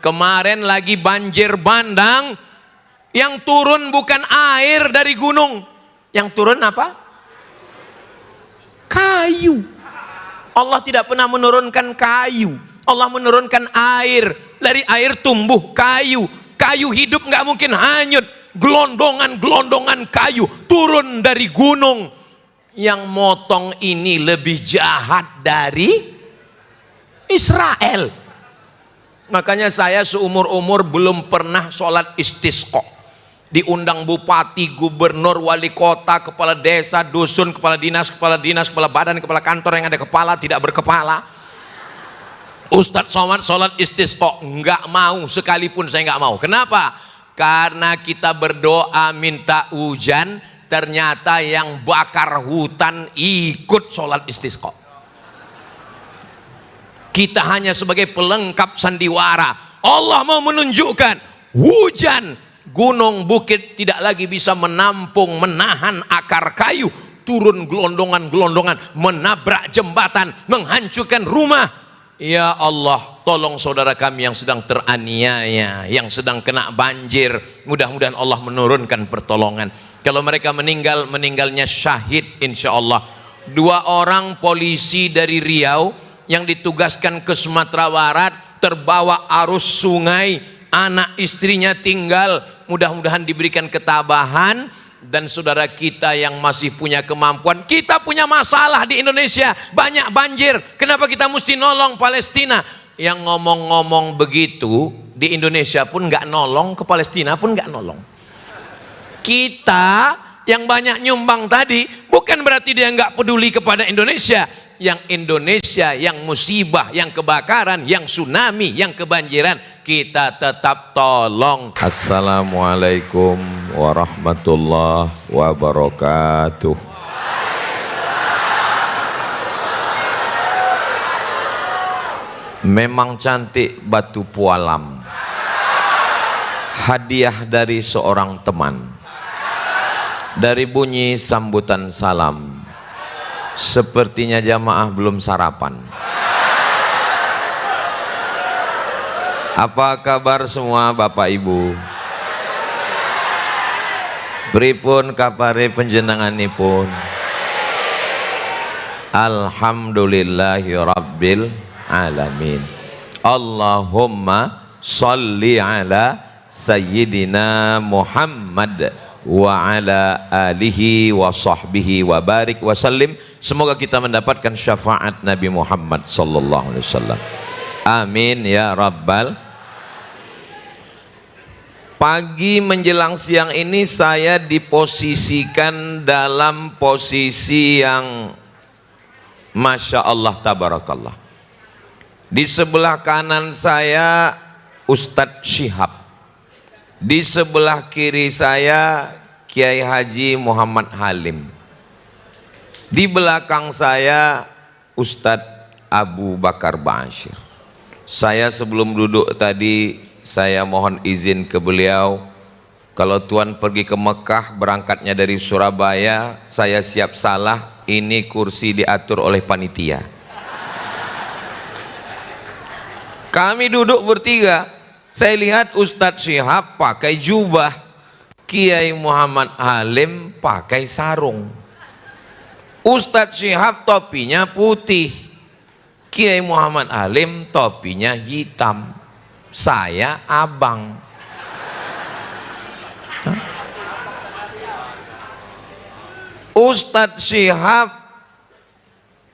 Kemarin lagi banjir bandang, yang turun bukan air dari gunung, yang turun apa? Kayu. Allah tidak pernah menurunkan kayu, Allah menurunkan air. Dari air tumbuh kayu. Kayu hidup nggak mungkin hanyut. Gelondongan-gelondongan kayu turun dari gunung. Yang motong ini lebih jahat dari Israel. Makanya saya seumur-umur belum pernah sholat istisqa. Diundang bupati, gubernur, wali kota, kepala desa, dusun, kepala dinas, kepala badan, kepala kantor yang ada kepala, tidak berkepala. Ustadz Somad sholat istisqa, nggak mau, sekalipun saya nggak mau. Kenapa? Karena kita berdoa minta hujan, ternyata yang bakar hutan ikut sholat istisqa. Kita hanya sebagai pelengkap sandiwara. Allah mau menunjukkan hujan, gunung bukit tidak lagi bisa menampung, menahan akar kayu, turun gelondongan-gelondongan, menabrak jembatan, menghancurkan rumah. Ya Allah, tolong saudara kami yang sedang teraniaya, yang sedang kena banjir, mudah-mudahan Allah menurunkan pertolongan. Kalau mereka meninggal, meninggalnya syahid insya Allah. 2 orang polisi dari Riau yang ditugaskan ke Sumatera Barat, terbawa arus sungai, anak istrinya tinggal, mudah-mudahan diberikan ketabahan. Dan saudara kita yang masih punya kemampuan, kita punya masalah di Indonesia, banyak banjir, kenapa kita mesti nolong Palestina? Yang ngomong-ngomong begitu di Indonesia pun nggak nolong, ke Palestina pun nggak nolong. Kita yang banyak nyumbang tadi bukan berarti dia nggak peduli kepada Indonesia. Yang Indonesia, yang musibah, yang kebakaran, yang tsunami, yang kebanjiran, kita tetap tolong. Assalamualaikum warahmatullahi wabarakatuh. Memang cantik batu pualam, hadiah dari seorang teman. Dari bunyi sambutan salam, sepertinya jamaah belum sarapan. Apa kabar semua Bapak Ibu? Pripun kapare panjenenganipun? Alhamdulillahi rabbil alamin. Allahumma sholli ala sayyidina Muhammad wa ala alihi wa sahbihi wa barik wa sallim. Semoga kita mendapatkan syafaat Nabi Muhammad sallallahu alaihi wasallam. Amin ya rabbal. Pagi menjelang siang ini saya diposisikan dalam posisi yang Masya Allah tabarakallah. Di sebelah kanan saya Ustadz Syihab, di sebelah kiri saya Kiai Haji Muhammad Halim, di belakang saya Ustadz Abu Bakar Ba'asyir. Saya sebelum duduk tadi, saya mohon izin ke beliau, kalau Tuan pergi ke Mekah, berangkatnya dari Surabaya, saya siap salah, ini kursi diatur oleh panitia. Kami duduk bertiga, saya lihat Ustadz Syihab pakai jubah, Kiai Muhammad Halim pakai sarung. Ustadz Syihab topinya putih, Kiai Muhammad Halim topinya hitam, saya abang. Ustadz Syihab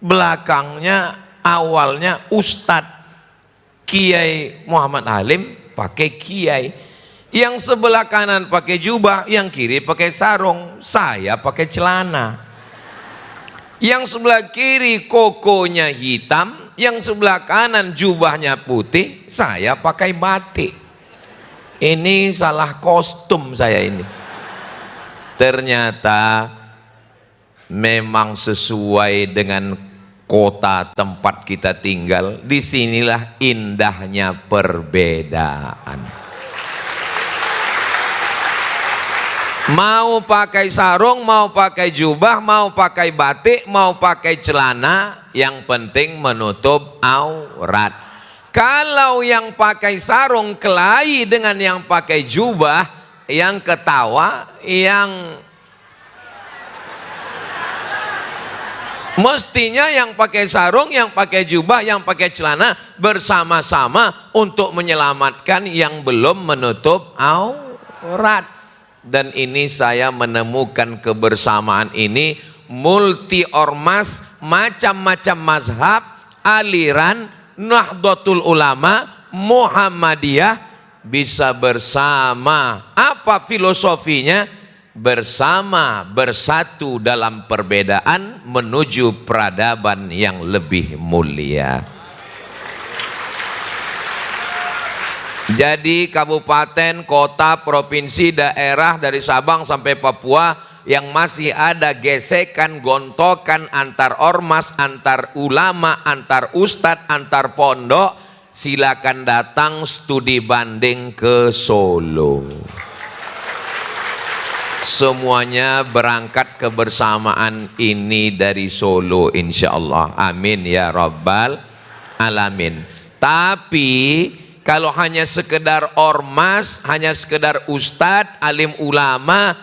belakangnya awalnya Ustadz, Kiai Muhammad Halim pakai kiai. Yang sebelah kanan pakai jubah, yang kiri pakai sarung, saya pakai celana. Yang sebelah kiri kokonya hitam, yang sebelah kanan jubahnya putih, saya pakai batik. Ini salah kostum saya ini. Ternyata memang sesuai dengan kota tempat kita tinggal. Disinilah indahnya perbedaan. Mau pakai sarung, mau pakai jubah, mau pakai batik, mau pakai celana, yang penting menutup aurat. Kalau yang pakai sarung kelahi dengan yang pakai jubah, yang ketawa, yang mestinya yang pakai sarung, yang pakai jubah, yang pakai celana bersama-sama untuk menyelamatkan yang belum menutup aurat. Dan ini saya menemukan kebersamaan ini multi ormas, macam-macam mazhab, aliran, Nahdlatul Ulama, Muhammadiyah bisa bersama. Apa filosofinya? Bersama, bersatu dalam perbedaan menuju peradaban yang lebih mulia. Jadi kabupaten, kota, provinsi, daerah dari Sabang sampai Papua yang masih ada gesekan, gontokan antar ormas, antar ulama, antar ustadz, antar pondok, silakan datang studi banding ke Solo. Semuanya berangkat kebersamaan ini dari Solo, insya Allah. Amin ya rabbal alamin. Tapi kalau hanya sekedar ormas, hanya sekedar ustadz, alim ulama,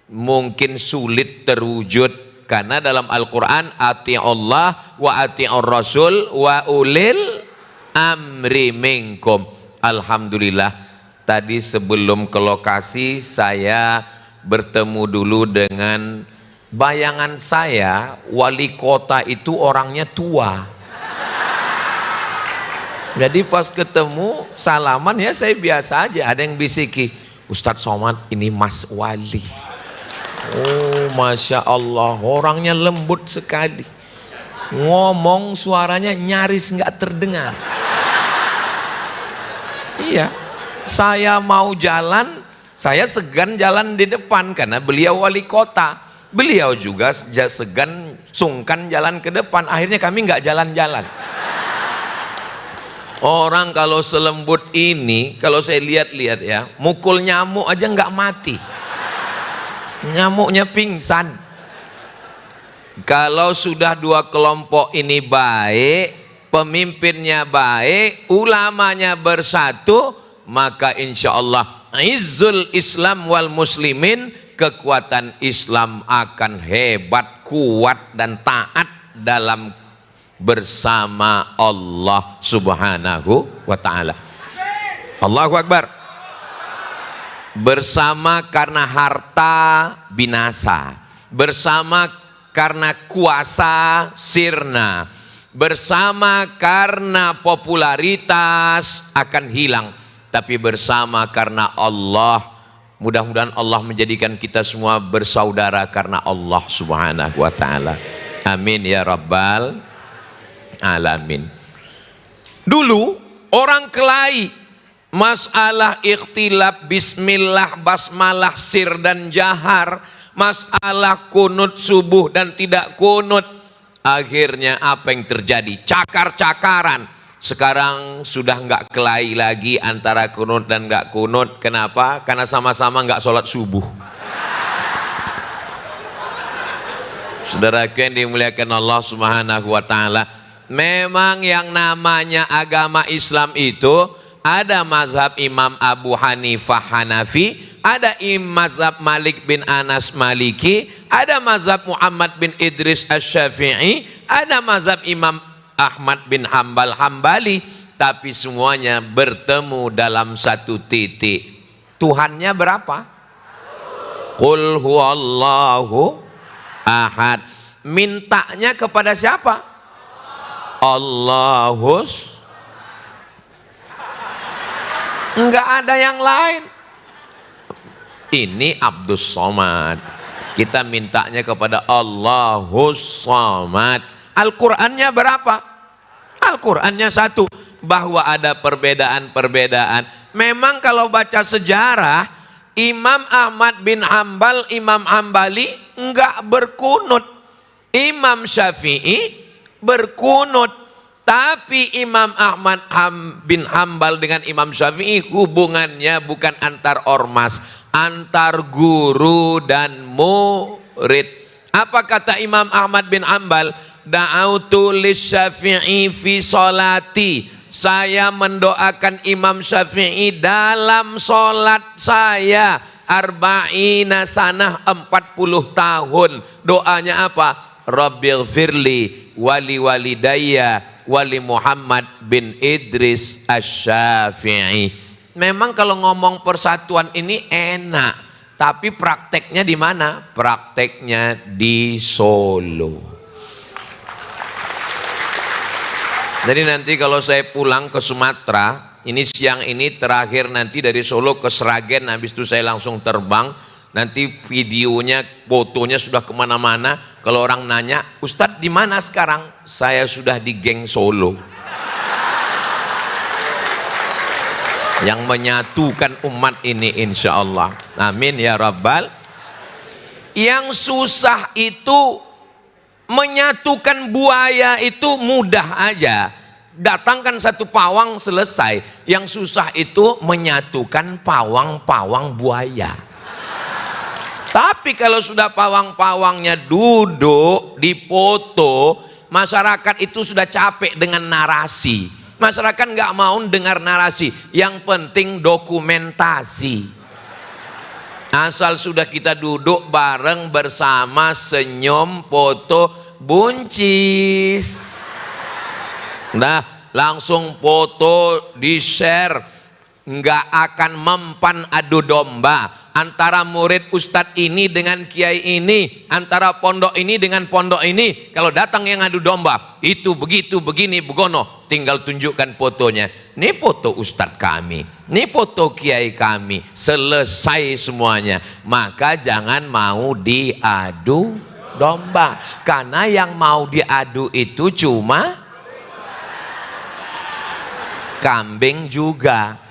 mungkin sulit terwujud. Karena dalam Al-Quran, ati'ullah wa ati'ur rasul wa ulil amri minkum. Alhamdulillah, tadi sebelum ke lokasi saya bertemu dulu dengan bayangan saya, wali kota itu orangnya tua. Jadi pas ketemu salaman ya saya biasa aja, ada yang bisiki, Ustadz Somad ini Mas Wali. Oh Masya Allah, orangnya lembut sekali, ngomong suaranya nyaris nggak terdengar. Iya, saya mau jalan, saya segan jalan di depan karena beliau wali kota. Beliau juga segan, sungkan jalan ke depan. Akhirnya kami nggak jalan-jalan. Orang kalau selembut ini, kalau saya lihat-lihat ya, mukul nyamuk aja nggak mati. Nyamuknya pingsan. Kalau sudah dua kelompok ini baik, pemimpinnya baik, ulamanya bersatu, maka insya Allah izzul Islam wal muslimin, kekuatan Islam akan hebat, kuat dan taat dalam bersama Allah subhanahu wa ta'ala. Allahu Akbar. Bersama karena harta binasa, bersama karena kuasa sirna, bersama karena popularitas akan hilang, tapi bersama karena Allah. Mudah-mudahan Allah menjadikan kita semua bersaudara karena Allah subhanahu wa ta'ala. Amin ya rabbal alamin. Dulu orang kelahi masalah ikhtilaf bismillah, basmalah, sir dan jahar, masalah kunut subuh dan tidak kunut. Akhirnya apa yang terjadi? Cakar-cakaran. Sekarang sudah nggak kelahi lagi antara kunut dan nggak kunut. Kenapa? Karena sama-sama nggak sholat subuh. Saudaraku yang dimuliakan Allah subhanahu wa ta'ala, memang yang namanya agama Islam itu ada mazhab Imam Abu Hanifah Hanafi, ada mazhab Malik bin Anas Maliki, ada mazhab Muhammad bin Idris Asy-Syafi'i, ada mazhab Imam Ahmad bin Hambal Hambali, tapi semuanya bertemu dalam satu titik. Tuhannya berapa? Qul huwallahu ahad. Mintanya kepada siapa? Allahus. Enggak ada yang lain. Ini Abdus Somad. Kita mintanya kepada Allahus Somad. Al-Qur'annya berapa? Al-Qur'annya satu. Bahwa ada perbedaan-perbedaan. Memang kalau baca sejarah, Imam Ahmad bin Hambal, Imam Hambali enggak berkunut. Imam Syafi'i berkunut. Tapi Imam Ahmad bin Hambal dengan Imam Syafi'i hubungannya bukan antar ormas, antar guru dan murid. Apa kata Imam Ahmad bin Hambal? Da'autu lis Syafi'i fi sholati. Saya mendoakan Imam Syafi'i dalam sholat saya arba'ina sanah 40 tahun. Doanya apa? Rabbighfirli wali walidayya wali Muhammad bin Idris Asy-Syafi'i. Memang kalau ngomong persatuan ini enak, tapi prakteknya di mana? Prakteknya di Solo. Jadi nanti kalau saya pulang ke Sumatera, ini siang ini terakhir nanti dari Solo ke Sragen, habis itu saya langsung terbang. Nanti videonya, fotonya sudah kemana-mana. Kalau orang nanya, Ustadz di mana sekarang? Saya sudah di geng Solo. Yang menyatukan umat ini insya Allah. Amin ya Rabbal. Yang susah itu menyatukan buaya itu mudah aja. Datangkan satu pawang selesai. Yang susah itu menyatukan pawang-pawang buaya. Tapi kalau sudah pawang-pawangnya duduk dipoto, masyarakat itu sudah capek dengan narasi. Masyarakat nggak mau dengar narasi. Yang penting dokumentasi. Asal sudah kita duduk bareng bersama, senyum, foto, buncis. Nah, langsung foto di-share. Nggak akan mempan adu domba. Antara murid ustadz ini dengan kiai ini, antara pondok ini dengan pondok ini. Kalau datang yang adu domba, itu begitu, begini, begono, tinggal tunjukkan fotonya. Ini foto ustadz kami, ini foto kiai kami, selesai semuanya. Maka jangan mau diadu domba, karena yang mau diadu itu cuma kambing juga.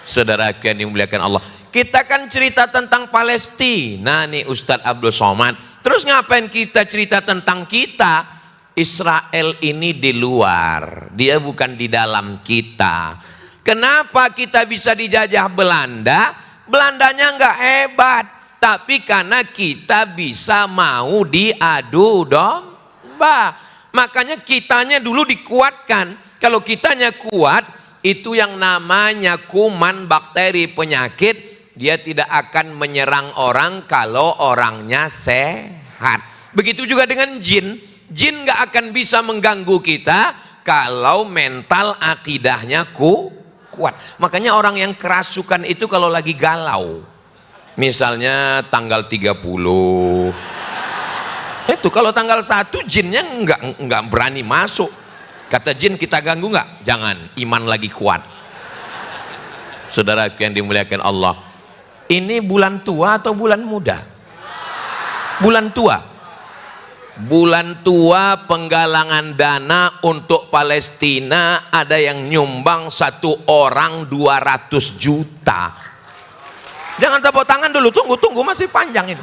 Saudara yang dimuliakan Allah, kita kan cerita tentang Palestina nih Ustadz Abdul Somad. Terus ngapain kita cerita tentang kita? Israel ini di luar, dia bukan di dalam kita. Kenapa kita bisa dijajah Belanda? Belandanya nggak hebat, tapi karena kita bisa mau diadu domba. Makanya kitanya dulu dikuatkan. Kalau kitanya kuat, itu yang namanya kuman, bakteri, penyakit, dia tidak akan menyerang orang kalau orangnya sehat. Begitu juga dengan jin. Jin gak akan bisa mengganggu kita kalau mental akidahnya kuat. Makanya orang yang kerasukan itu kalau lagi galau, misalnya tanggal 30, itu kalau tanggal 1 jinnya nggak berani masuk. Kata jin, kita ganggu nggak? Jangan, iman lagi kuat. Saudara yang dimuliakan Allah, ini bulan tua atau bulan muda? Bulan tua. Bulan tua penggalangan dana untuk Palestina, ada yang nyumbang satu orang 200 juta. Jangan tepuk tangan dulu, tunggu masih panjang itu.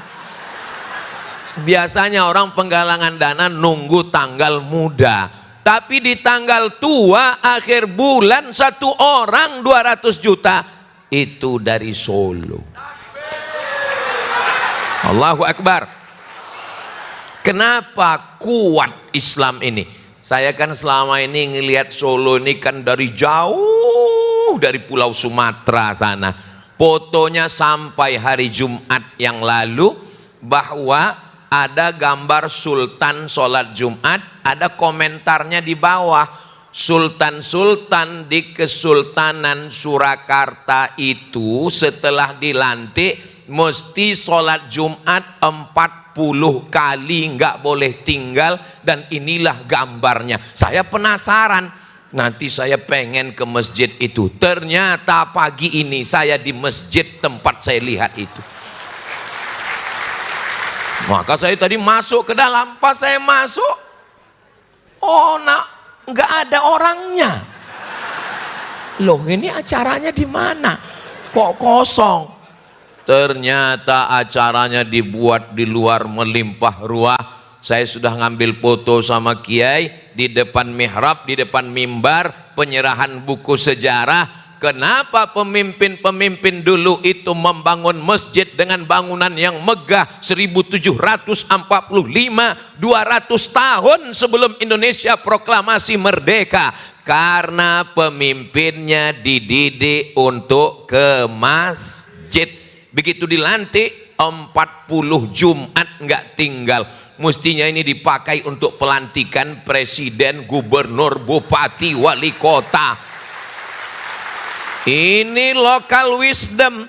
Biasanya orang penggalangan dana nunggu tanggal muda. Tapi di tanggal tua akhir bulan satu orang 200 juta itu dari Solo. Allahu Akbar. Kenapa kuat Islam ini? Saya kan selama ini ngelihat Solo ini kan dari jauh, dari Pulau Sumatera sana. Fotonya sampai hari Jumat yang lalu, bahwa ada gambar Sultan sholat Jumat, ada komentarnya di bawah. Sultan-sultan di Kesultanan Surakarta itu setelah dilantik mesti sholat Jumat 40 kali, nggak boleh tinggal, dan inilah gambarnya. Saya penasaran, nanti saya pengen ke masjid itu. Ternyata pagi ini saya di masjid tempat saya lihat itu. Maka saya tadi masuk ke dalam, pas saya masuk, oh nggak ada orangnya. Loh, ini acaranya di mana? Kok kosong? Ternyata acaranya dibuat di luar melimpah ruah. Saya sudah ngambil foto sama kiai di depan mihrab, di depan mimbar, penyerahan buku sejarah. Kenapa pemimpin-pemimpin dulu itu membangun masjid dengan bangunan yang megah 1745, 200 tahun sebelum Indonesia proklamasi merdeka? Karena pemimpinnya dididik untuk ke masjid. Begitu dilantik 40 Jumat nggak tinggal. Mestinya ini dipakai untuk pelantikan presiden, gubernur, bupati, wali kota. Ini local wisdom.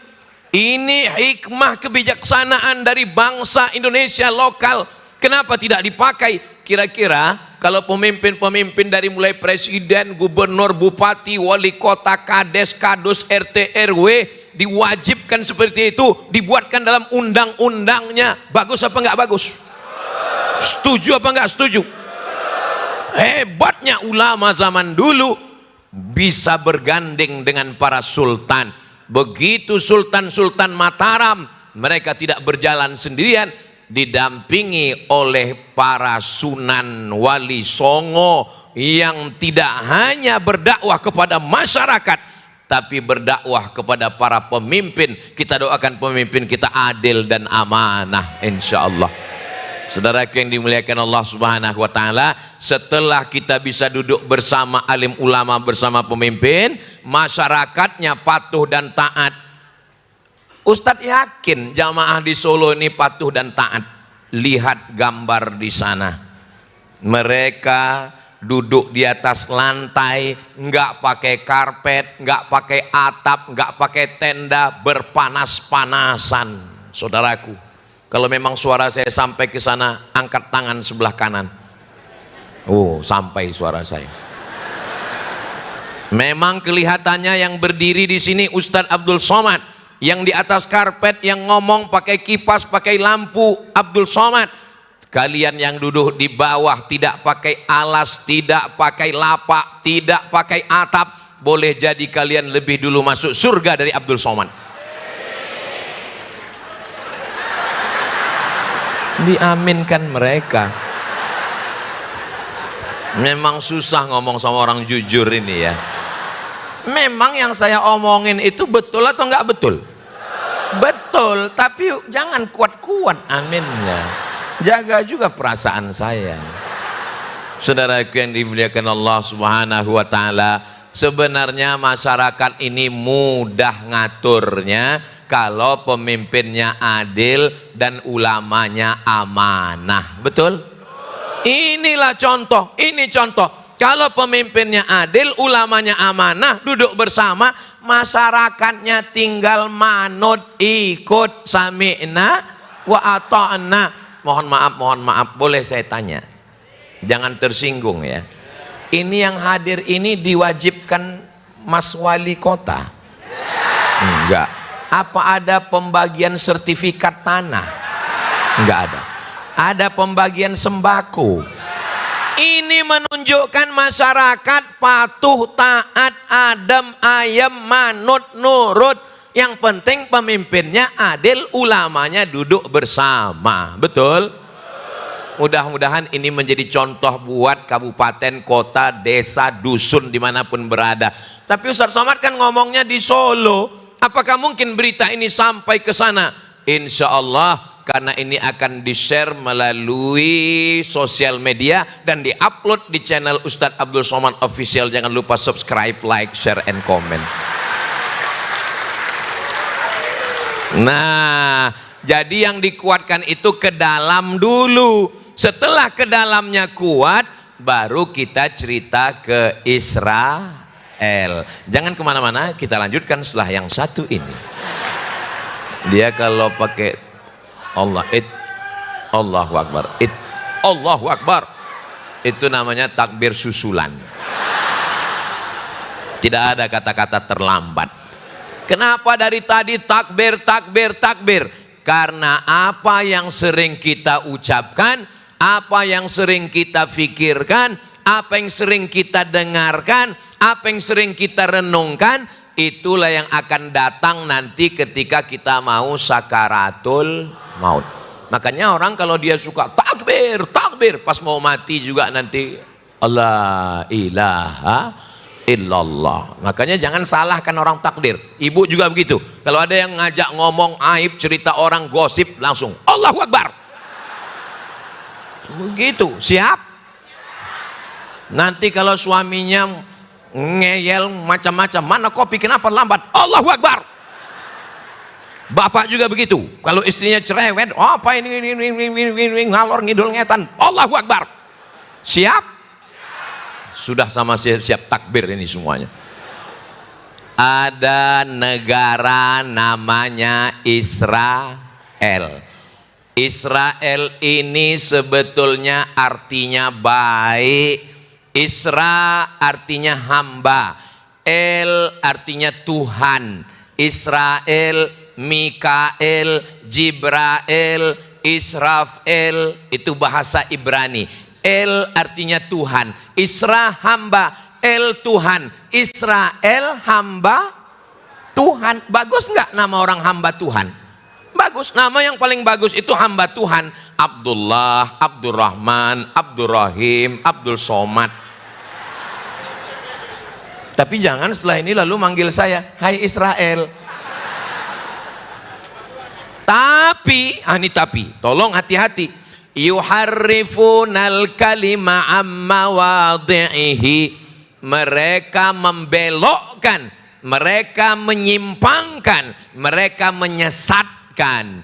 Ini hikmah kebijaksanaan dari bangsa Indonesia lokal. Kenapa tidak dipakai? Kira-kira kalau pemimpin-pemimpin dari mulai presiden, gubernur, bupati, wali kota, kades, kadus, RT, RW diwajibkan seperti itu, dibuatkan dalam undang-undangnya, bagus apa enggak bagus? Setuju apa enggak setuju? Hebatnya ulama zaman dulu bisa bergandeng dengan para sultan. Begitu Sultan-Sultan Mataram, mereka tidak berjalan sendirian, didampingi oleh para sunan wali songo yang tidak hanya berdakwah kepada masyarakat tapi berdakwah kepada para pemimpin. Kita doakan pemimpin kita adil dan amanah insyaallah. Saudaraku yang dimuliakan Allah Subhanahu wa taala, setelah kita bisa duduk bersama alim ulama, bersama pemimpin, masyarakatnya patuh dan taat. Ustadz yakin jamaah di Solo ini patuh dan taat. Lihat gambar di sana. Mereka duduk di atas lantai, nggak pakai karpet, nggak pakai atap, nggak pakai tenda, berpanas-panasan. Saudaraku, kalau memang suara saya sampai ke sana, angkat tangan sebelah kanan. Oh, sampai suara saya. Memang kelihatannya yang berdiri di sini Ustadz Abdul Somad, yang di atas karpet, yang ngomong pakai kipas, pakai lampu, Abdul Somad. Kalian yang duduk di bawah tidak pakai alas, tidak pakai lapak, tidak pakai atap, boleh jadi kalian lebih dulu masuk surga dari Abdul Somad. Diaminkan mereka. Memang susah ngomong sama orang jujur ini ya. Memang yang saya omongin itu betul atau enggak betul? Betul, tapi jangan kuat-kuat, amin ya. Jaga juga perasaan saya. Saudaraku yang dimuliakan Allah Subhanahu wa taala, sebenarnya masyarakat ini mudah ngaturnya kalau pemimpinnya adil dan ulamanya amanah. Betul? Inilah contoh, ini contoh. Kalau pemimpinnya adil, ulamanya amanah, duduk bersama, masyarakatnya tinggal manut, ikut, sami'na wa ata'na. Mohon maaf, boleh saya tanya? Jangan tersinggung ya. Ini yang hadir ini diwajibkan Mas Wali Kota? Enggak. Apa ada pembagian sertifikat tanah? Enggak ada. Ada pembagian sembako? Ini menunjukkan masyarakat patuh, taat, adem, ayem, manut, nurut. Yang penting pemimpinnya adil, ulamanya duduk bersama. Betul? Mudah-mudahan ini menjadi contoh buat kabupaten, kota, desa, dusun dimanapun berada. Tapi Ustaz Somad kan ngomongnya di Solo. Apakah mungkin berita ini sampai ke sana? Insya Allah. Karena ini akan di-share melalui sosial media dan di-upload di channel Ustadz Abdul Somad Official. Jangan lupa subscribe, like, share, and comment. Nah, jadi yang dikuatkan itu ke dalam dulu. Setelah ke dalamnya kuat, baru kita cerita ke Israel. Jangan kemana-mana, kita lanjutkan setelah yang satu ini. Dia kalau pakai Allahu Akbar, Allahu Akbar, itu namanya takbir susulan. Tidak ada kata-kata terlambat. Kenapa dari tadi takbir, takbir, takbir? Karena apa yang sering kita ucapkan, apa yang sering kita fikirkan, apa yang sering kita dengarkan, apa yang sering kita renungkan, itulah yang akan datang nanti ketika kita mau sakaratul maut. Makanya orang kalau dia suka takbir, takbir, pas mau mati juga nanti Allah ilaha illallah. Makanya jangan salahkan orang takbir. Ibu juga begitu. Kalau ada yang ngajak ngomong aib, cerita orang, gosip, langsung Allahu Akbar. Begitu, siap. Nanti kalau suaminya ngeyel macam-macam. Mana kopi, kenapa lambat? Allahu Akbar. Bapak juga begitu. Kalau istrinya cerewet, oh, apa ini ngalor ngidul ngetan. Allahu Akbar. Siap? Sudah sama siap takbir ini semuanya. Ada negara namanya Israel. Israel ini sebetulnya artinya baik. Isra artinya hamba, El artinya Tuhan. Israel, Mikael, Jibrael, Israfel, itu bahasa Ibrani. El artinya Tuhan, Isra hamba, El Tuhan, Israel hamba Tuhan. Bagus nggak nama orang hamba Tuhan? Bagus. Nama yang paling bagus itu hamba Tuhan. Abdullah, Abdurrahman, Abdurrahim, Abdul Somad. Tapi jangan setelah ini lalu manggil saya, hai Israel. Tapi, tolong hati-hati. Yuharrifunal kalima amma wadhihi. Mereka membelokkan, mereka menyimpangkan, mereka menyesatkan.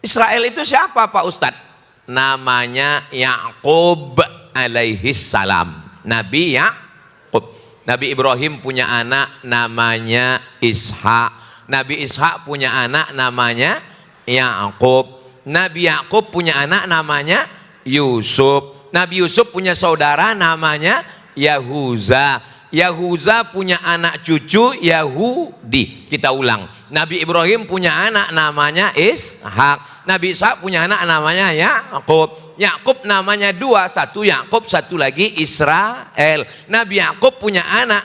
Israel itu siapa Pak Ustadz? Namanya Yakub alaihi salam. Nabi Yakub. Nabi Ibrahim punya anak namanya Ishak. Nabi Ishak punya anak namanya Yakub. Nabi Yakub punya anak namanya Yusuf. Nabi Yusuf punya saudara namanya Yahuza. Yahuza punya anak cucu Yahudi. Kita ulang. Nabi Ibrahim punya anak namanya Ishak. Nabi Ishak punya anak namanya Yakub. Yakub namanya dua, satu Yakub, satu lagi Israel. Nabi Yakub punya anak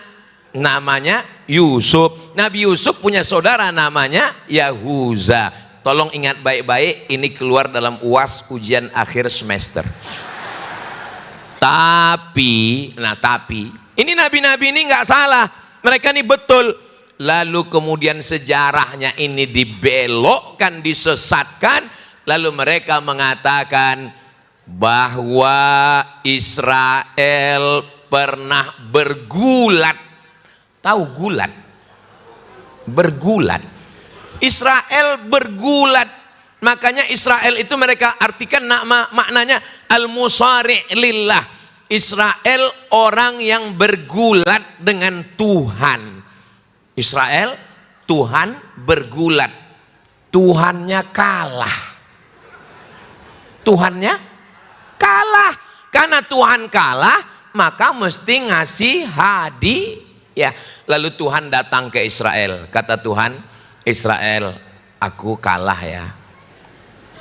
namanya Yusuf. Nabi Yusuf punya saudara namanya Yahuza. Tolong ingat baik-baik, ini keluar dalam UAS ujian akhir semester. Tapi ini nabi-nabi ini nggak salah, mereka ini betul. Lalu kemudian sejarahnya ini dibelokkan, disesatkan. Lalu mereka mengatakan bahwa Israel pernah bergulat. Tahu gulat? Bergulat. Israel bergulat. Makanya Israel itu mereka artikan maknanya al-musari' lillah. Israel orang yang bergulat dengan Tuhan. Israel, Tuhan bergulat. Tuhannya kalah. Tuhannya kalah. Karena Tuhan kalah, maka mesti ngasih hadiah. Lalu Tuhan datang ke Israel. Kata Tuhan, Israel, aku kalah ya.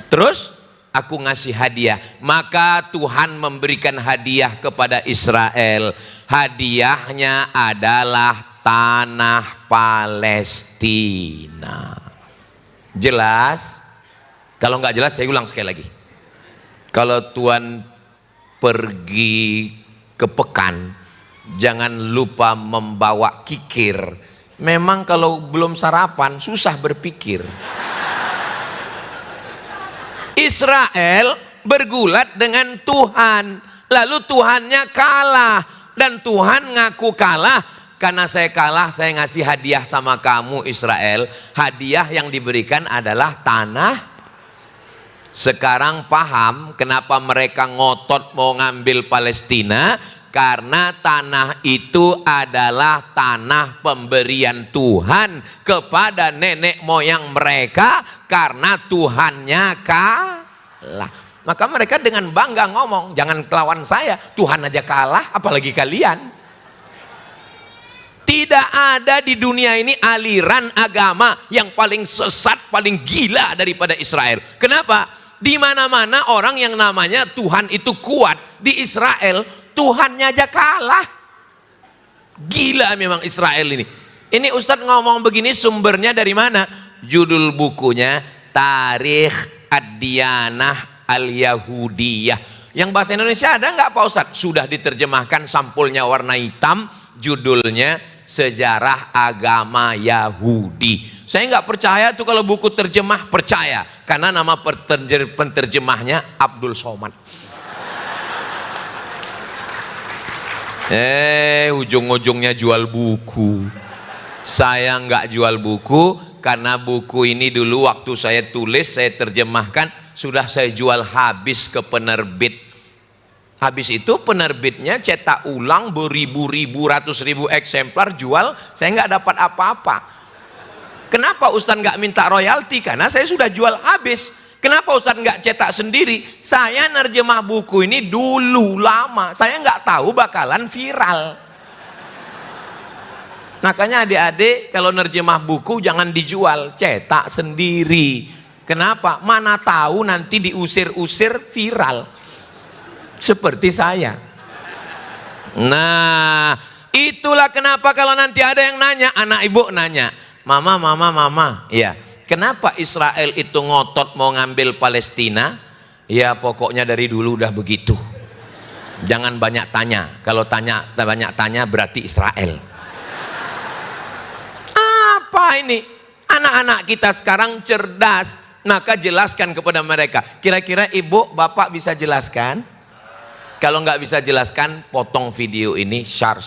Terus aku ngasih hadiah. Maka Tuhan memberikan hadiah kepada Israel. Hadiahnya adalah tanah Palestina. Jelas? Kalau nggak jelas saya ulang sekali lagi. Kalau Tuhan pergi ke pekan, jangan lupa membawa kikir. Memang kalau belum sarapan susah berpikir. Israel bergulat dengan Tuhan, lalu Tuhannya kalah, dan Tuhan ngaku kalah. Karena saya kalah, saya ngasih hadiah sama kamu Israel. Hadiah yang diberikan adalah tanah. Sekarang paham kenapa mereka ngotot mau ngambil Palestina? Karena tanah itu adalah tanah pemberian Tuhan kepada nenek moyang mereka. Karena Tuhannya kalah. Maka mereka dengan bangga ngomong, jangan kelawan saya, Tuhan aja kalah, apalagi kalian. Tidak ada di dunia ini aliran agama yang paling sesat, paling gila daripada Israel. Kenapa? Di mana-mana orang yang namanya Tuhan itu kuat. Di Israel, Tuhannya aja kalah. Gila memang Israel ini. Ini Ustadz ngomong begini sumbernya dari mana? Judul bukunya Tarikh Ad-Diyanah Al-Yahudiyah. Yang bahasa Indonesia ada nggak Pak Ustadz? Sudah diterjemahkan, sampulnya warna hitam. Judulnya Sejarah Agama Yahudi. Saya nggak percaya tuh kalau buku terjemah, percaya karena nama penterjemahnya Abdul Somad. Ujung-ujungnya jual buku. Saya nggak jual buku karena buku ini dulu waktu saya tulis, saya terjemahkan, sudah saya jual habis ke penerbit. Habis itu penerbitnya cetak ulang beribu-ribu, ratus ribu eksemplar, jual, saya nggak dapat apa-apa. Kenapa Ustadz nggak minta royalti? Karena saya sudah jual habis. Kenapa Ustadz nggak cetak sendiri? Saya nerjemah buku ini dulu lama, saya nggak tahu bakalan viral. Makanya adik-adik kalau nerjemah buku jangan dijual, cetak sendiri. Kenapa? Mana tahu nanti diusir-usir viral. Seperti saya. Nah, itulah kenapa kalau nanti ada yang nanya, anak ibu nanya, mama, ya, kenapa Israel itu ngotot mau ngambil Palestina? Ya pokoknya dari dulu udah begitu. Jangan banyak tanya. Kalau banyak tanya berarti Israel. Apa ini? Anak-anak kita sekarang cerdas, maka jelaskan kepada mereka. Kira-kira ibu, bapak bisa jelaskan? Kalau nggak bisa jelaskan, potong video ini, share.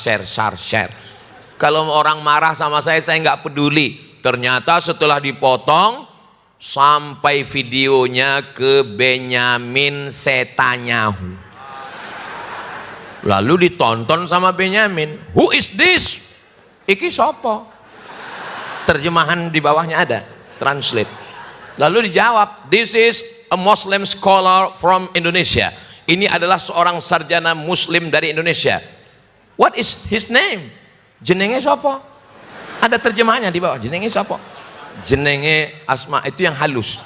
Kalau orang marah sama saya nggak peduli. Ternyata setelah dipotong, sampai videonya ke Benyamin Setanyahu. Lalu ditonton sama Benyamin. Who is this? Iki sopo? Terjemahan di bawahnya ada, translate. Lalu dijawab, this is a Muslim scholar from Indonesia. Ini adalah seorang sarjana muslim dari Indonesia. What is his name? Jenenge sopo? Ada terjemahannya di bawah, jenenge sopo? Jenenge Asma, itu yang halus.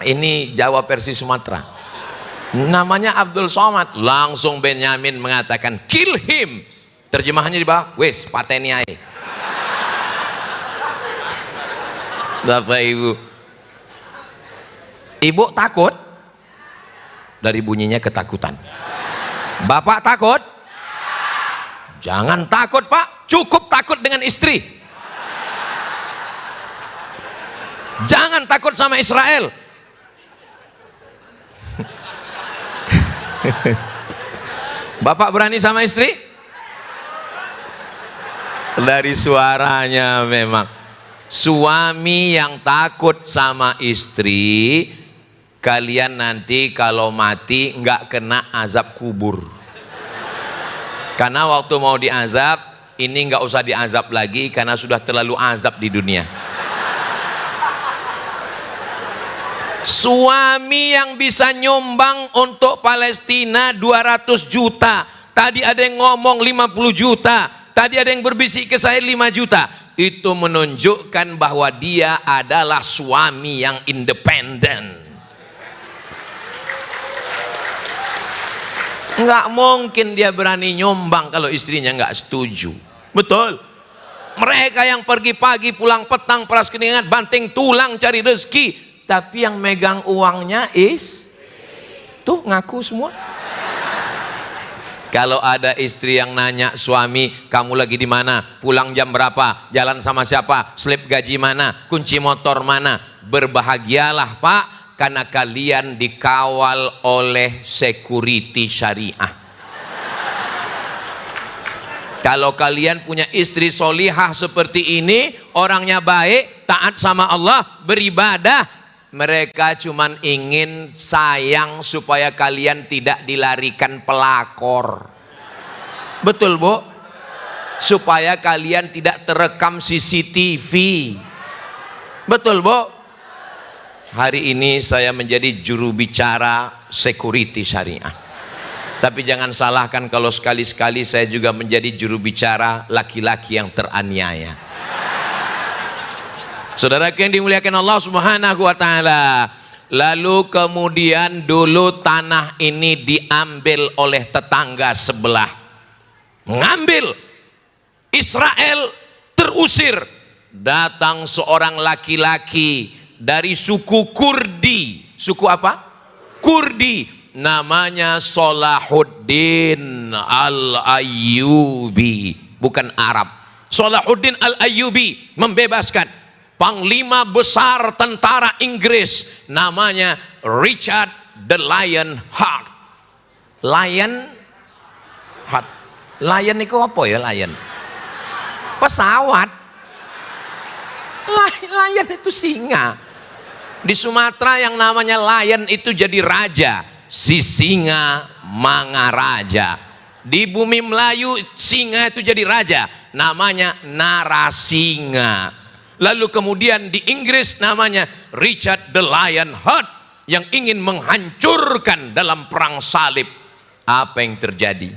Ini Jawa versi Sumatera. Namanya Abdul Somad. Langsung Benyamin mengatakan, kill him. Terjemahannya di bawah, wes pateni ae. Bapak Ibu, Ibu takut? Dari bunyinya ketakutan. Bapak takut? Jangan takut Pak, cukup takut dengan istri. Jangan takut sama Israel. Bapak berani sama istri? Dari suaranya memang. Suami yang takut sama istri, kalian nanti kalau mati nggak kena azab kubur. Karena waktu mau diazab, ini nggak usah diazab lagi karena sudah terlalu azab di dunia. Suami yang bisa nyumbang untuk Palestina 200 juta. Tadi ada yang ngomong 50 juta. Tadi ada yang berbisik ke saya 5 juta. Itu menunjukkan bahwa dia adalah suami yang independen. Nggak mungkin dia berani nyumbang kalau istrinya nggak setuju. Betul. Mereka yang pergi pagi pulang petang peras keringat banting tulang cari rezeki, tapi yang megang uangnya tuh ngaku semua. Kalau ada istri yang nanya suami, kamu lagi di mana? Pulang jam berapa? Jalan sama siapa? Slip gaji mana? Kunci motor mana? Berbahagialah Pak, karena kalian dikawal oleh security syariah. Kalau kalian punya istri solihah seperti ini, orangnya baik, taat sama Allah, beribadah, mereka cuman ingin sayang supaya kalian tidak dilarikan pelakor. Betul Bu? Supaya kalian tidak terekam CCTV. Betul Bu? Hari ini saya menjadi juru bicara security syariah. Tapi jangan salahkan kalau sekali-sekali saya juga menjadi juru bicara laki-laki yang teraniaya. Saudara yang dimuliakan Allah Subhanahu wa taala. Lalu kemudian dulu tanah ini diambil oleh tetangga sebelah. Mengambil. Israel terusir. Datang seorang laki-laki dari suku Kurdi. Suku apa? Kurdi. Namanya Salahuddin Al-Ayyubi. Bukan Arab. Salahuddin Al-Ayyubi membebaskan panglima besar tentara Inggris, namanya Richard the Lion Heart. Lion Heart. Lion itu apa ya lion? Pesawat. Lion itu singa. Di Sumatera yang namanya lion itu jadi raja, si singa Mangaraja. Di bumi Melayu singa itu jadi raja, namanya Narasinga. Lalu kemudian di Inggris namanya Richard the Lionheart yang ingin menghancurkan dalam perang salib. Apa yang terjadi?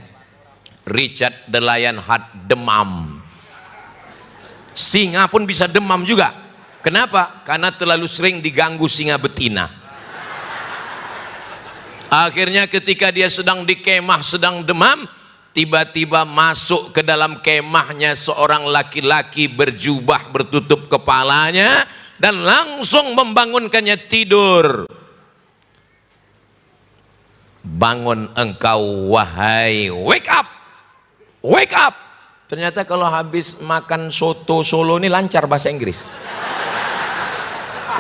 Richard the Lionheart demam. Singa pun bisa demam juga. Kenapa? Karena terlalu sering diganggu singa betina. Akhirnya ketika dia sedang di kemah, sedang demam, tiba-tiba masuk ke dalam kemahnya seorang laki-laki berjubah bertutup kepalanya dan langsung membangunkannya tidur. Bangun engkau wahai, wake up, wake up. Ternyata kalau habis makan soto Solo ini lancar bahasa Inggris.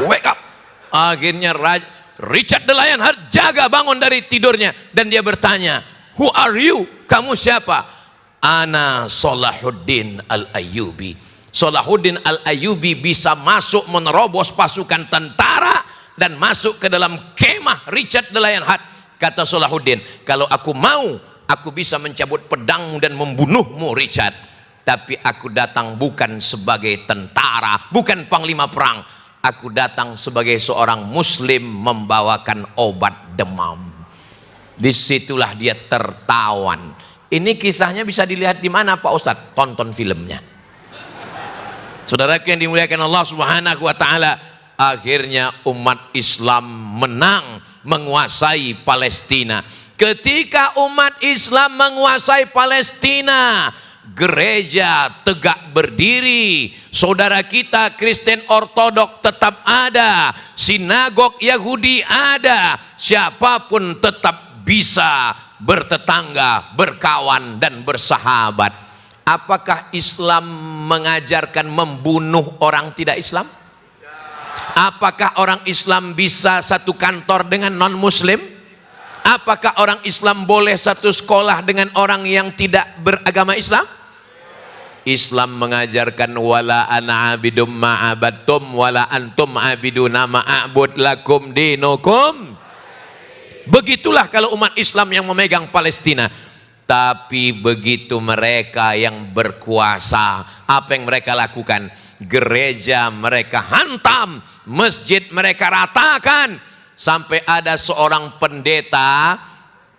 Wake up. Akhirnya Richard the Lionheart jaga bangun dari tidurnya dan dia bertanya, who are you? Kamu siapa? Ana Salahuddin Al-Ayyubi. Salahuddin Al-Ayyubi bisa masuk menerobos pasukan tentara dan masuk ke dalam kemah Richard the Lionheart. Kata Salahuddin, kalau aku mau, aku bisa mencabut pedang dan membunuhmu Richard. Tapi aku datang bukan sebagai tentara, bukan panglima perang. Aku datang sebagai seorang muslim membawakan obat demam. Disitulah dia tertawan. Ini kisahnya bisa dilihat di mana Pak Ustadz? Tonton filmnya. Saudaraku yang dimuliakan Allah Subhanahu wa taala, akhirnya umat Islam menang menguasai Palestina. Ketika umat Islam menguasai Palestina, gereja tegak berdiri, saudara kita Kristen Ortodok tetap ada, sinagog Yahudi ada, siapapun tetap bisa bertetangga, berkawan dan bersahabat. Apakah Islam mengajarkan membunuh orang tidak Islam? Apakah orang Islam bisa satu kantor dengan non muslim? Apakah orang Islam boleh satu sekolah dengan orang yang tidak beragama Islam? Islam mengajarkan wala ana abidum ma'abattum wala antum abiduna ma'abud lakum dinukum. Begitulah kalau umat Islam yang memegang Palestina. Tapi begitu mereka yang berkuasa, apa yang mereka lakukan? Gereja mereka hantam, masjid mereka ratakan. Sampai ada seorang pendeta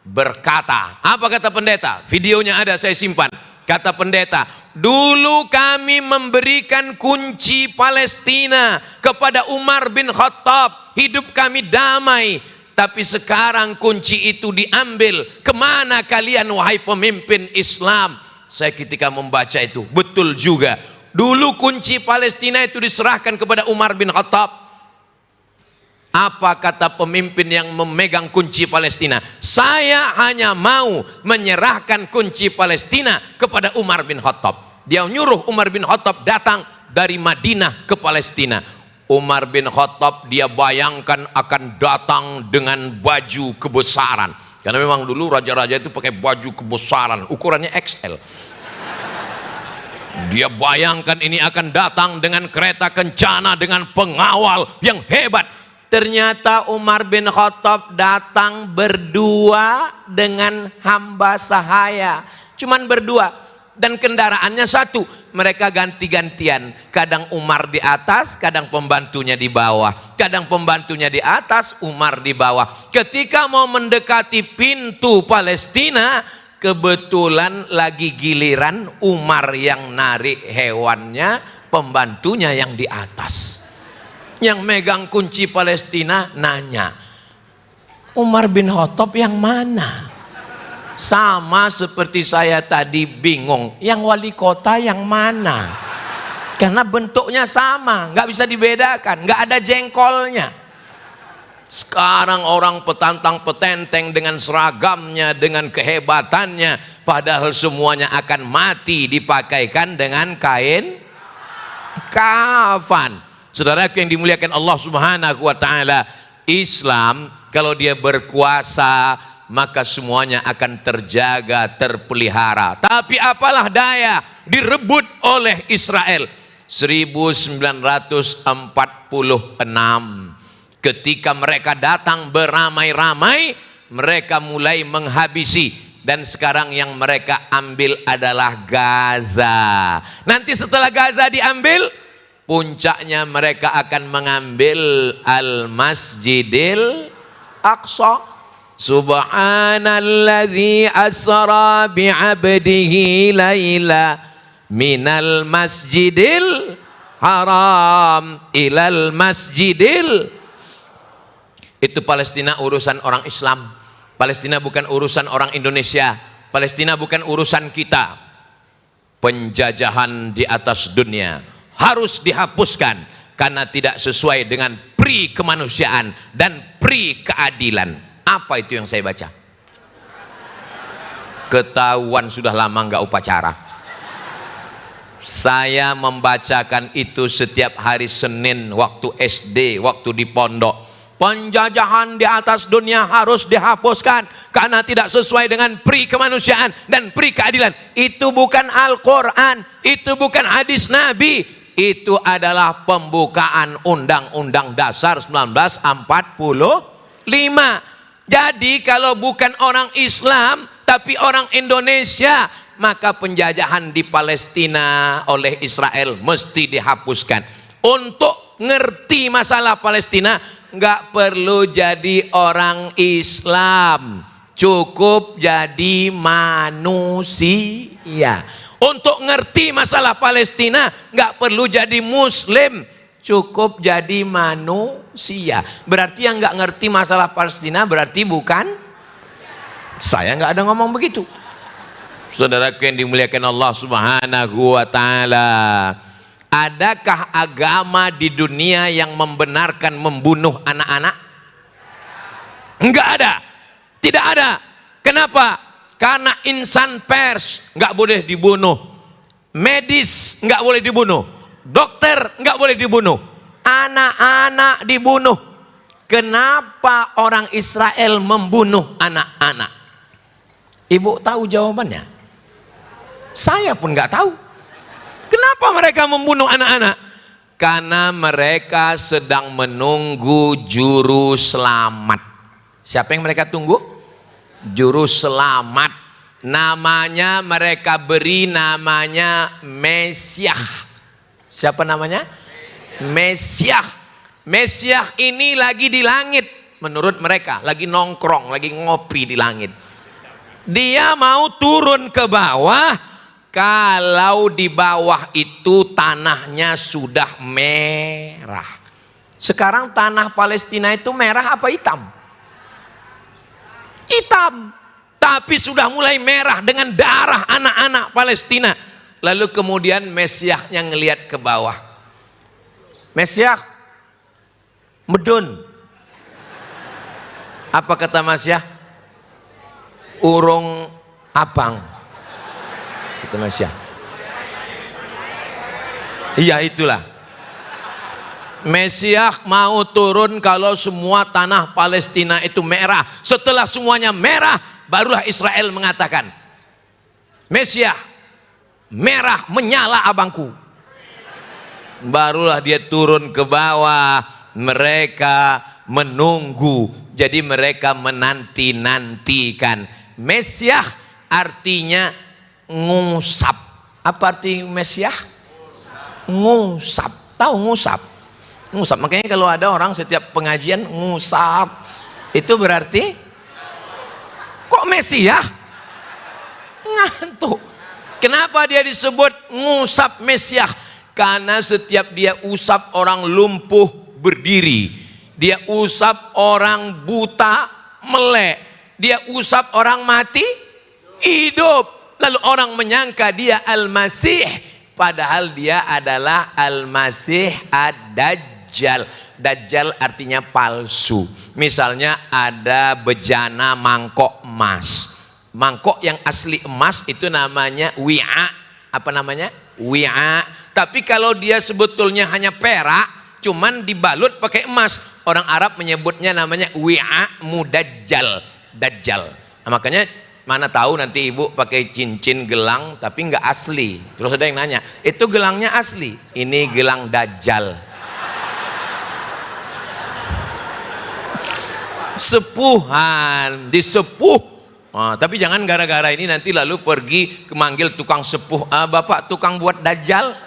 berkata, apa kata pendeta? Videonya ada, saya simpan. Kata pendeta, dulu kami memberikan kunci Palestina kepada Umar bin Khattab, hidup kami damai. Tapi sekarang kunci itu diambil. Kemana kalian wahai pemimpin Islam? Saya ketika membaca itu, betul juga. Dulu kunci Palestina itu diserahkan kepada Umar bin Khattab. Apa kata pemimpin yang memegang kunci Palestina? Saya hanya mau menyerahkan kunci Palestina kepada Umar bin Khattab. Dia nyuruh Umar bin Khattab datang dari Madinah ke Palestina. Umar bin Khattab dia bayangkan akan datang dengan baju kebesaran. Karena memang dulu raja-raja itu pakai baju kebesaran, ukurannya XL. Dia bayangkan ini akan datang dengan kereta kencana, dengan pengawal yang hebat. Ternyata Umar bin Khattab datang berdua dengan hamba sahaya. Cuman berdua. Dan kendaraannya satu. Mereka ganti-gantian. Kadang Umar di atas, kadang pembantunya di bawah. Kadang pembantunya di atas, Umar di bawah. Ketika mau mendekati pintu Palestina, kebetulan lagi giliran Umar yang narik hewannya, pembantunya yang di atas. Yang megang kunci Palestina nanya, Umar bin Khattab yang mana? Sama seperti saya tadi bingung, yang wali kota yang mana? Karena bentuknya sama, nggak bisa dibedakan, nggak ada jengkolnya. Sekarang orang petantang petenteng dengan seragamnya, dengan kehebatannya, padahal semuanya akan mati dipakaikan dengan kain kafan. Saudaraku yang dimuliakan Allah Subhanahu wa taala, Islam kalau dia berkuasa, maka semuanya akan terjaga, terpelihara. Tapi apalah daya, direbut oleh Israel. 1946 ketika mereka datang beramai-ramai, mereka mulai menghabisi, dan sekarang yang mereka ambil adalah Gaza. Nanti setelah Gaza diambil, puncaknya mereka akan mengambil Al-Masjidil Aqsa. Subhanalladzi asra bi'abdihi laila minal masjidil haram ilal masjidil. Itu Palestina urusan orang Islam. Palestina bukan urusan orang Indonesia. Palestina bukan urusan kita. Penjajahan di atas dunia harus dihapuskan karena tidak sesuai dengan pri kemanusiaan dan pri keadilan. Apa itu yang saya baca? Ketahuan sudah lama nggak upacara. Saya membacakan itu setiap hari Senin waktu SD, waktu di pondok. Penjajahan di atas dunia harus dihapuskan karena tidak sesuai dengan pri kemanusiaan dan pri keadilan. Itu bukan Al-Quran, itu bukan hadis Nabi, itu adalah pembukaan Undang-Undang Dasar 1945. Jadi kalau bukan orang Islam tapi orang Indonesia, maka penjajahan di Palestina oleh Israel mesti dihapuskan. Untuk ngerti masalah Palestina nggak perlu jadi orang Islam, cukup jadi manusia. Untuk ngerti masalah Palestina nggak perlu jadi Muslim, cukup jadi manusia. Berarti yang nggak ngerti masalah Palestina berarti bukan. Saya nggak ada ngomong begitu. Saudaraku yang dimuliakan Allah Subhanahu wa Ta'ala, adakah agama di dunia yang membenarkan membunuh anak-anak? Enggak ada, tidak ada. Kenapa? Karena insan pers nggak boleh dibunuh, medis nggak boleh dibunuh, dokter nggak boleh dibunuh, anak-anak dibunuh. Kenapa orang Israel membunuh anak-anak? Ibu tahu jawabannya? Saya pun nggak tahu. Kenapa mereka membunuh anak-anak? Karena mereka sedang menunggu juru selamat. Siapa yang mereka tunggu? Juru selamat. Namanya mereka beri namanya Mesiah. Siapa namanya? Mesiah. Mesiah ini lagi di langit menurut mereka, lagi nongkrong, lagi ngopi di langit. Dia mau turun ke bawah. Kalau di bawah itu tanahnya sudah merah. Sekarang tanah Palestina itu merah apa hitam? Hitam. Tapi sudah mulai merah dengan darah anak-anak Palestina. Lalu kemudian Mesiahnya ngelihat ke bawah. Mesiah, medun. Apa kata Mesiah? Urung abang. Kata Mesiah. Iya itulah. Mesiah mau turun kalau semua tanah Palestina itu merah. Setelah semuanya merah, barulah Israel mengatakan, Mesiah, merah menyala abangku. Barulah dia turun ke bawah. Mereka menunggu. Jadi mereka menanti-nantikan. Mesiah artinya ngusap. Apa arti Mesiah? Ngusap. Tahu ngusap? Ngusap. Makanya kalau ada orang setiap pengajian ngusap, itu berarti kok Mesiah? Ngantuk. Kenapa dia disebut ngusap Mesiah? Karena setiap dia usap orang lumpuh berdiri, dia usap orang buta melek, dia usap orang mati hidup. Lalu orang menyangka dia Al-Masih, padahal dia adalah Al-Masih Ad-Dajjal. Dajjal artinya palsu. Misalnya ada bejana mangkok emas. Mangkok yang asli emas itu namanya wi'a. Apa namanya? Wi'a. Tapi kalau dia sebetulnya hanya perak, cuman dibalut pakai emas, orang Arab menyebutnya namanya wi'a mudajjal. Dajjal. Nah, makanya mana tahu nanti ibu pakai cincin gelang tapi nggak asli. Terus ada yang nanya, itu gelangnya asli? Ini gelang Dajjal. Sepuhan, disepuh. Tapi jangan gara-gara ini nanti lalu pergi kemanggil tukang sepuh, bapak tukang buat Dajjal.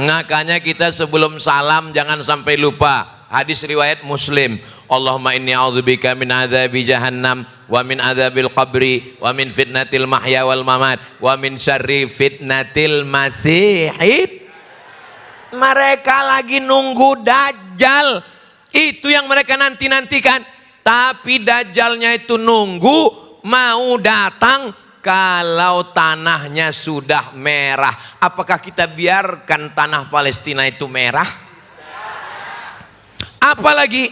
Makanya kita sebelum salam jangan sampai lupa hadis riwayat Muslim, Allahumma inni a'udzubika min adzabi jahannam wa min adzabil qabri wa min fitnatil mahya wal mamat wa min syarri fitnatil masihid. Mereka lagi nunggu Dajjal, itu yang mereka nanti-nantikan. Tapi Dajjalnya itu nunggu mau datang kalau tanahnya sudah merah. Apakah kita biarkan tanah Palestina itu merah? Apalagi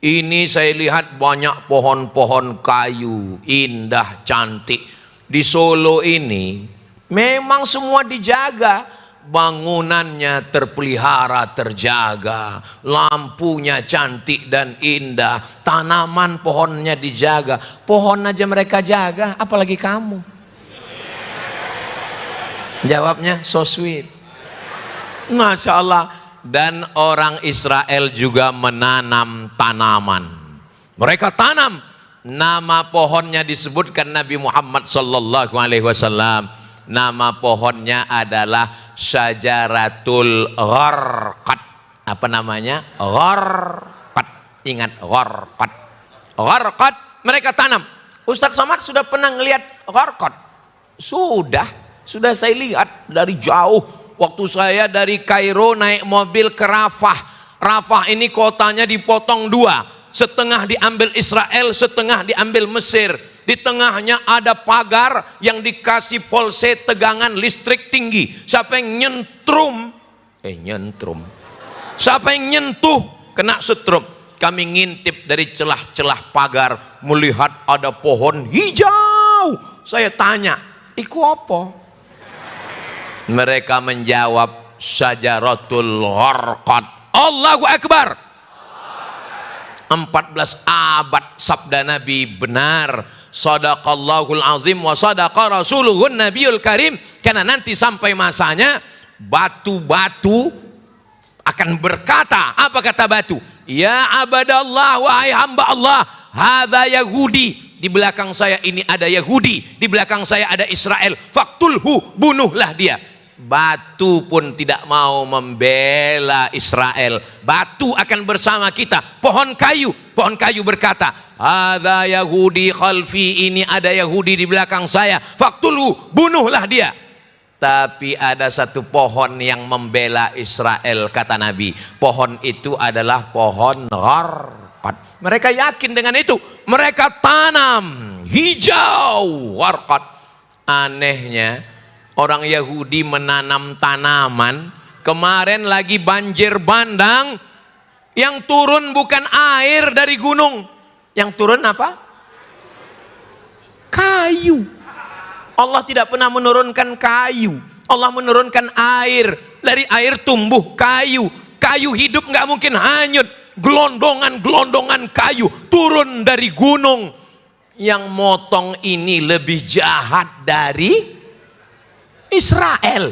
ini saya lihat banyak pohon-pohon kayu indah cantik di Solo ini. Memang semua dijaga, bangunannya terpelihara, terjaga, lampunya cantik dan indah, tanaman pohonnya dijaga. Pohon aja mereka jaga, apalagi kamu. Jawabnya so sweet, Masya Allah. Dan orang Israel juga menanam tanaman. Mereka tanam, nama pohonnya disebutkan Nabi Muhammad sallallahu alaihi wasallam. Nama pohonnya adalah Syajaratul Gharqad. Apa namanya? Gharqad. Ingat Gharqad. Gharqad mereka tanam. Ustadz Somad sudah pernah ngelihat Gharqad? Sudah saya lihat dari jauh. Waktu saya dari Kairo naik mobil ke Rafah. Rafah ini kotanya dipotong dua. Setengah diambil Israel, setengah diambil Mesir. Di tengahnya ada pagar yang dikasih volse tegangan listrik tinggi. Siapa yang nyentrum, siapa yang nyentuh kena setrum. Kami ngintip dari celah-celah pagar, melihat ada pohon hijau. Saya tanya, iku apa? Mereka menjawab, Syajaratul Gharqad. Allahu Akbar. 14 abad sabda Nabi benar. Sadaqallahul azim wa sadaqa rasuluhun nabiyul karim. Karena nanti sampai masanya batu-batu akan berkata, apa kata batu? Ya abadallah, wahai hamba Allah, hadza Yahudi. Di belakang saya ini ada Yahudi, di belakang saya ada Israel. Faktulhu, bunuhlah dia. Batu pun tidak mau membela Israel. Batu akan bersama kita. Pohon kayu berkata, hadza Yahudi khalfi, ini ada Yahudi di belakang saya. Faktulhu, bunuhlah dia. Tapi ada satu pohon yang membela Israel, kata Nabi. Pohon itu adalah pohon Gharqad. Mereka yakin dengan itu. Mereka tanam hijau Gharqad. Anehnya, orang Yahudi menanam tanaman. Kemarin lagi banjir bandang, yang turun bukan air dari gunung, yang turun apa? Kayu. Allah tidak pernah menurunkan kayu, Allah menurunkan air. Dari air tumbuh kayu. Kayu hidup nggak mungkin hanyut. Gelondongan kayu turun dari gunung. Yang motong ini lebih jahat dari Israel.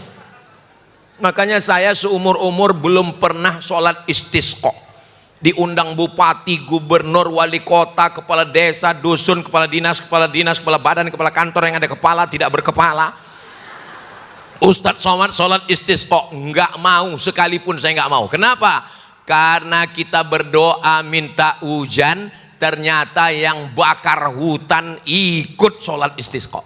Makanya saya seumur-umur belum pernah sholat istisqa. Diundang bupati, gubernur, wali kota, kepala desa, dusun, kepala dinas, kepala badan, kepala kantor yang ada kepala, tidak berkepala. Ustadz Somad sholat istisqa, nggak mau, sekalipun saya nggak mau. Kenapa? Karena kita berdoa minta hujan, ternyata yang bakar hutan ikut sholat istisqa.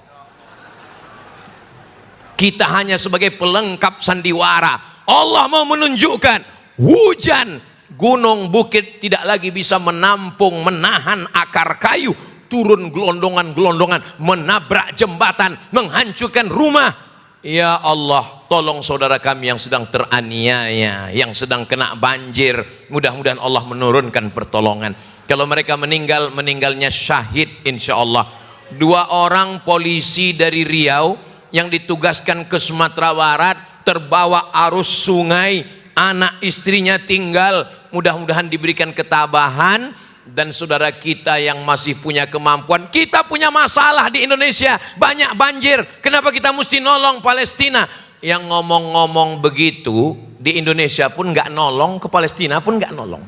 Kita hanya sebagai pelengkap sandiwara. Allah mau menunjukkan hujan, gunung bukit tidak lagi bisa menampung, menahan akar kayu, turun gelondongan-gelondongan, menabrak jembatan, menghancurkan rumah. Ya Allah, tolong saudara kami yang sedang teraniaya, yang sedang kena banjir, mudah-mudahan Allah menurunkan pertolongan. Kalau mereka meninggal, meninggalnya syahid insya Allah. 2 orang polisi dari Riau yang ditugaskan ke Sumatera Barat, terbawa arus sungai, anak istrinya tinggal, mudah-mudahan diberikan ketabahan. Dan saudara kita yang masih punya kemampuan, kita punya masalah di Indonesia, banyak banjir, kenapa kita mesti nolong Palestina? Yang ngomong-ngomong begitu di Indonesia pun nggak nolong, ke Palestina pun nggak nolong.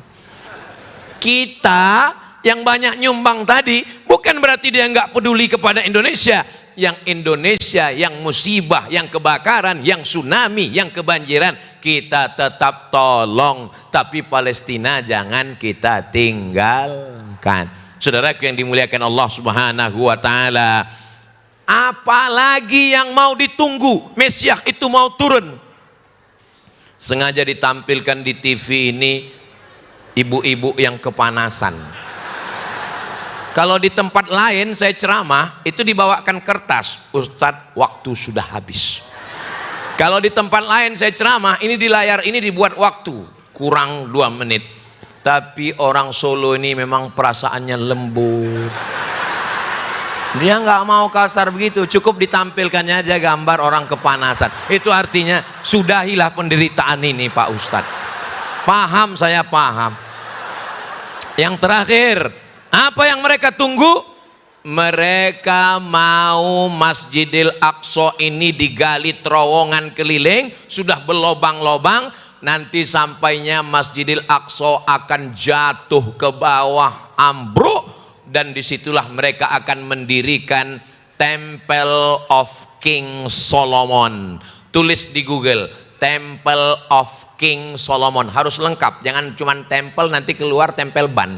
Kita yang banyak nyumbang tadi bukan berarti dia nggak peduli kepada Indonesia. Yang Indonesia, yang musibah, yang kebakaran, yang tsunami, yang kebanjiran, kita tetap tolong. Tapi Palestina jangan kita tinggalkan. Saudaraku yang dimuliakan Allah Subhanahu wa Ta'ala, apalagi yang mau ditunggu? Mesias itu mau turun. Sengaja ditampilkan di TV ini ibu-ibu yang kepanasan. Kalau di tempat lain saya ceramah, itu dibawakan kertas, Ustadz waktu sudah habis. Kalau di tempat lain saya ceramah, ini di layar ini dibuat waktu, kurang 2 menit. Tapi orang Solo ini memang perasaannya lembut. Dia nggak mau kasar begitu, cukup ditampilkannya aja gambar orang kepanasan. Itu artinya sudahilah penderitaan ini Pak Ustadz. Paham, saya paham. Yang terakhir, apa yang mereka tunggu? Mereka mau Masjidil Aqsa ini digali terowongan keliling, sudah berlobang-lobang, nanti sampainya Masjidil Aqsa akan jatuh ke bawah, ambruk, dan disitulah mereka akan mendirikan Temple of King Solomon. Tulis di Google, Temple of King Solomon, harus lengkap, jangan cuma temple nanti keluar tempel ban.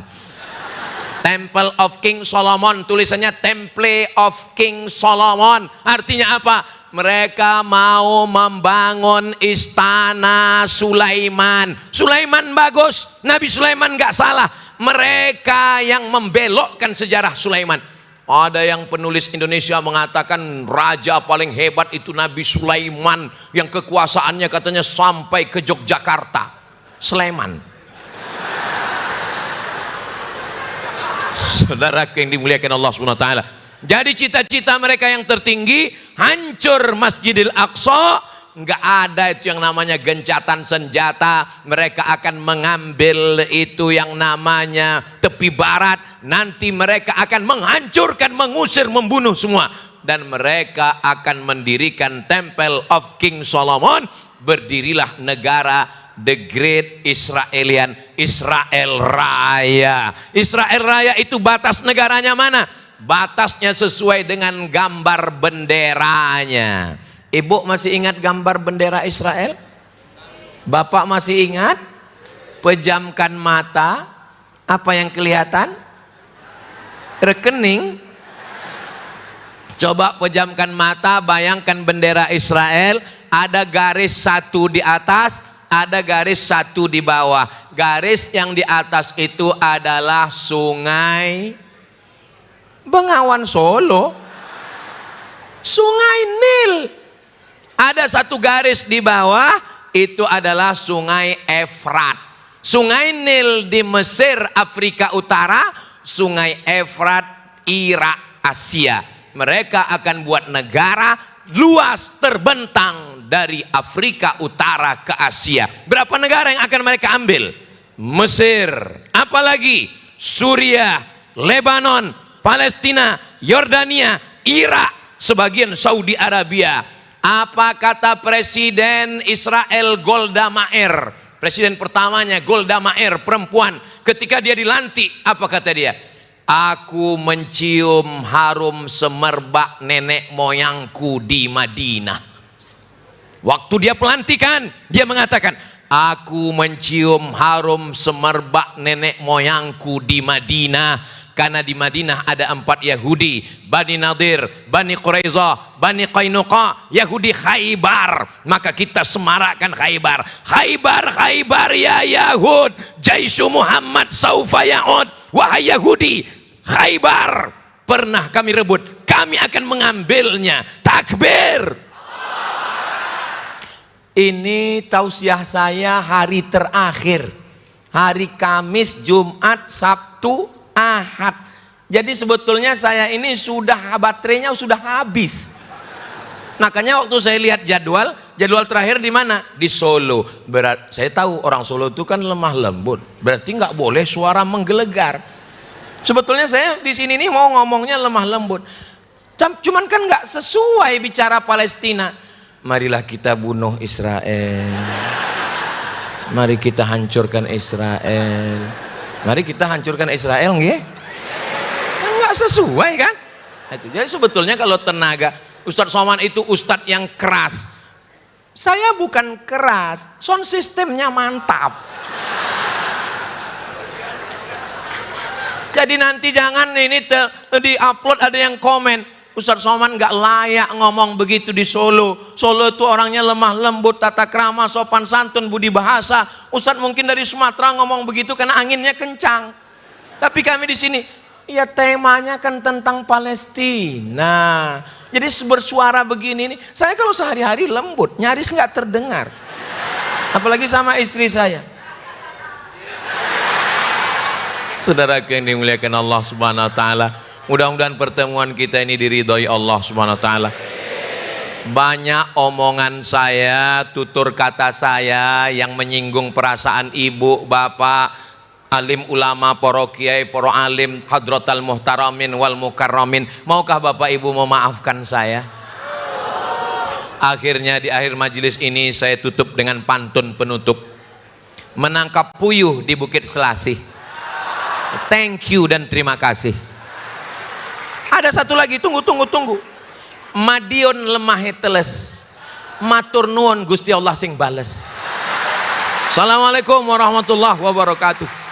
Temple of King Solomon, tulisannya Temple of King Solomon. Artinya apa? Mereka mau membangun istana Sulaiman. Sulaiman bagus, Nabi Sulaiman nggak salah. Mereka yang membelokkan sejarah Sulaiman. Ada yang penulis Indonesia mengatakan raja paling hebat itu Nabi Sulaiman, yang kekuasaannya katanya sampai ke Yogyakarta. Sulaiman. Saudara yang dimuliakan Allah SWT, jadi cita-cita mereka yang tertinggi hancur Masjidil Aqsa. Nggak ada itu yang namanya gencatan senjata. Mereka akan mengambil itu yang namanya tepi barat. Nanti mereka akan menghancurkan, mengusir, membunuh semua. Dan mereka akan mendirikan Temple of King Solomon. Berdirilah negara The Great Israelian, Israel Raya. Israel Raya itu batas negaranya mana? Batasnya sesuai dengan gambar benderanya. Ibu masih ingat gambar bendera Israel? Bapak masih ingat? Pejamkan mata. Apa yang kelihatan? Rekening. Coba pejamkan mata, bayangkan bendera Israel. Ada garis 1 di atas, ada garis 1 di bawah. Garis yang di atas itu adalah Sungai Bengawan Solo, Sungai Nil. Ada 1 garis di bawah, itu adalah Sungai Efrat. Sungai Nil di Mesir, Afrika Utara. Sungai Efrat, Irak, Asia. Mereka akan buat negara luas terbentang dari Afrika Utara ke Asia. Berapa negara yang akan mereka ambil? Mesir, apalagi Suriah, Lebanon, Palestina, Yordania, Irak, sebagian Saudi Arabia. Apa kata Presiden Israel Golda Meir? Presiden pertamanya Golda Meir, perempuan. Ketika dia dilantik, apa kata dia? Aku mencium harum semerbak nenek moyangku di Madinah. Waktu dia pelantikan, dia mengatakan, aku mencium harum semerbak nenek moyangku di Madinah. Karena di Madinah ada 4 Yahudi, Bani Nadir, Bani Quraizah, Bani Qainuqa, Yahudi Khaybar. Maka kita semarakkan Khaybar. Khaybar, Khaybar ya Yahud, Jaisu Muhammad saufa ya'ud. Wahai Yahudi, Khaybar pernah kami rebut, kami akan mengambilnya. Takbir. Ini tausiah saya hari terakhir, hari Kamis, Jumat, Sabtu, Ahad. Jadi sebetulnya saya ini sudah baterainya sudah habis. Makanya waktu saya lihat jadwal terakhir di mana? Di Solo. Saya tahu orang Solo itu kan lemah lembut, berarti nggak boleh suara menggelegar. Sebetulnya saya di sini nih mau ngomongnya lemah lembut. Cuman kan nggak sesuai bicara Palestina. Marilah kita bunuh Israel. Mari kita hancurkan Israel. Mari kita hancurkan Israel, nggih? Kan nggak sesuai kan? Itu. Jadi sebetulnya kalau tenaga Ustadz Somad itu ustadz yang keras. Saya bukan keras, sound sistemnya mantap. Jadi nanti jangan ini di-upload ada yang komen, Ustadz Somad nggak layak ngomong begitu di Solo. Solo itu orangnya lemah lembut, tata krama, sopan santun, budi bahasa. Ustadz mungkin dari Sumatera ngomong begitu karena anginnya kencang. Tapi kami di sini, ya temanya kan tentang Palestina. Jadi bersuara begini nih, saya kalau sehari-hari lembut, nyaris nggak terdengar. Apalagi sama istri saya. Saudaraku yang dimuliakan Allah Subhanahu wa taala, mudah-mudahan pertemuan kita ini diridhoi Allah Subhanahu wa taala. Banyak omongan saya, tutur kata saya yang menyinggung perasaan ibu, bapak, alim ulama, para kiai, para alim, hadratal muhtaramin wal mukarramin. Maukah Bapak Ibu memaafkan saya? Akhirnya di akhir majelis ini saya tutup dengan pantun penutup. Menangkap puyuh di Bukit Selasih. Thank you dan terima kasih. Ada satu lagi, tunggu. Madiun lemah teles, matur nuwun Gusti Allah sing bales. Assalamualaikum warahmatullahi wabarakatuh.